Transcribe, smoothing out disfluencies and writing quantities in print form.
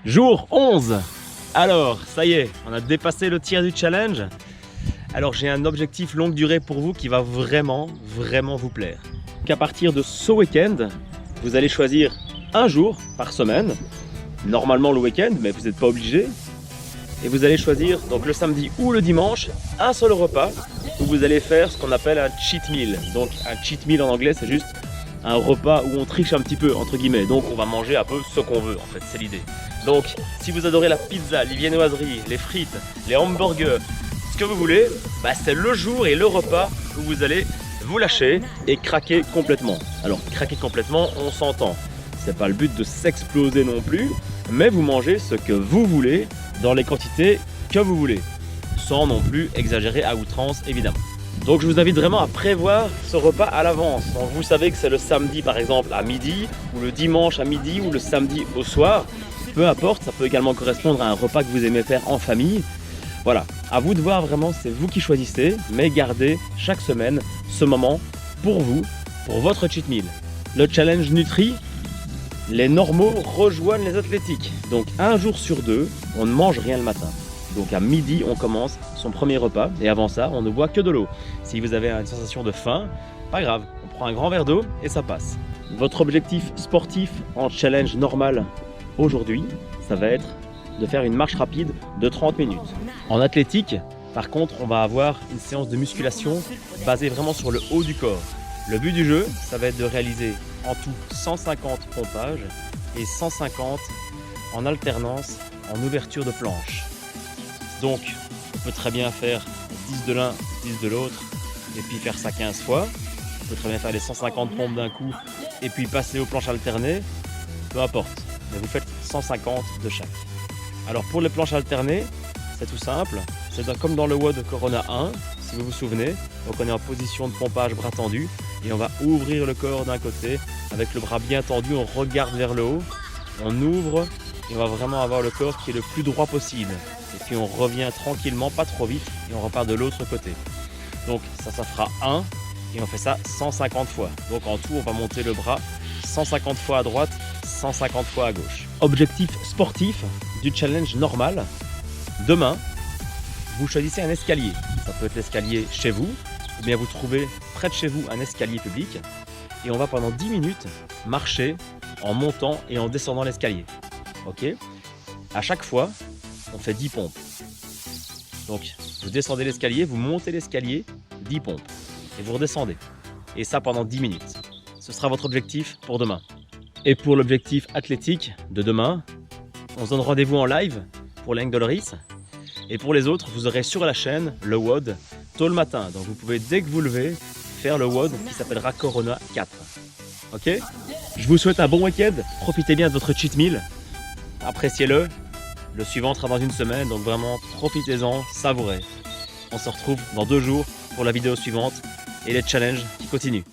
Jour 11. Alors, ça y est, on a dépassé le tiers du challenge. Alors j'ai un objectif longue durée pour vous qui va vraiment vous plaire. Qu'à partir de ce week-end, vous allez choisir un jour par semaine, normalement le week-end, mais vous n'êtes pas obligé. Et vous allez choisir donc le samedi ou le dimanche un seul repas où vous allez faire ce qu'on appelle un cheat meal. Donc un cheat meal en anglais, c'est juste un repas où on triche un petit peu entre guillemets. Donc on va manger un peu ce qu'on veut en fait, c'est l'idée. Donc si vous adorez la pizza, les viennoiseries, les frites, les hamburgers, ce que vous voulez, bah, c'est le jour et le repas où vous allez vous lâcher et craquer complètement. Alors craquer complètement, on s'entend. C'est pas le but de s'exploser non plus, mais vous mangez ce que vous voulez dans les quantités que vous voulez, sans non plus exagérer à outrance évidemment. Donc je vous invite vraiment à prévoir ce repas à l'avance. Donc vous savez que c'est le samedi par exemple à midi, ou le dimanche à midi, ou le samedi au soir. Peu importe, ça peut également correspondre à un repas que vous aimez faire en famille. Voilà, à vous de voir vraiment, c'est vous qui choisissez, mais gardez chaque semaine ce moment pour vous, pour votre cheat meal. Le challenge Nutri, les normaux rejoignent les athlétiques. Donc un jour sur deux, on ne mange rien le matin. Donc à midi, on commence son premier repas et avant ça, on ne boit que de l'eau. Si vous avez une sensation de faim, pas grave, on prend un grand verre d'eau et ça passe. Votre objectif sportif en challenge normal aujourd'hui, ça va être de faire une marche rapide de 30 minutes. En athlétique, par contre, on va avoir une séance de musculation basée vraiment sur le haut du corps. Le but du jeu, ça va être de réaliser en tout 150 pompages et 150 en alternance en ouverture de planche. Donc, on peut très bien faire 10 de l'un, 10 de l'autre et puis faire ça 15 fois. On peut très bien faire les 150 pompes d'un coup et puis passer aux planches alternées. Peu importe, mais vous faites 150 de chaque. Alors pour les planches alternées, c'est tout simple. C'est comme dans le WOD Corona 1, si vous vous souvenez. Donc on est en position de pompage bras tendu et on va ouvrir le corps d'un côté avec le bras bien tendu, on regarde vers le haut, on ouvre et on va vraiment avoir le corps qui est le plus droit possible. Et puis on revient tranquillement, pas trop vite, et on repart de l'autre côté. Donc ça fera 1 et on fait ça 150 fois. Donc en tout, on va monter le bras 150 fois à droite, 150 fois à gauche. Objectif sportif du challenge normal. Demain, vous choisissez un escalier. Ça peut être l'escalier chez vous, ou bien vous trouvez près de chez vous un escalier public. Et on va pendant 10 minutes marcher en montant et en descendant l'escalier. Ok ? À chaque fois, on fait 10 pompes. Donc, vous descendez l'escalier, vous montez l'escalier, 10 pompes. Et vous redescendez. Et ça pendant 10 minutes. Ce sera votre objectif pour demain. Et pour l'objectif athlétique de demain, on se donne rendez-vous en live pour l'Angle Dolorys. Et pour les autres, vous aurez sur la chaîne le WOD tôt le matin. Donc vous pouvez, dès que vous levez, faire le WOD qui s'appellera Corona 4. Ok ? Je vous souhaite un bon week-end. Profitez bien de votre cheat meal. Appréciez-le. Le suivant sera dans une semaine, donc vraiment profitez-en, savourez. On se retrouve dans 2 jours pour la vidéo suivante et les challenges qui continuent.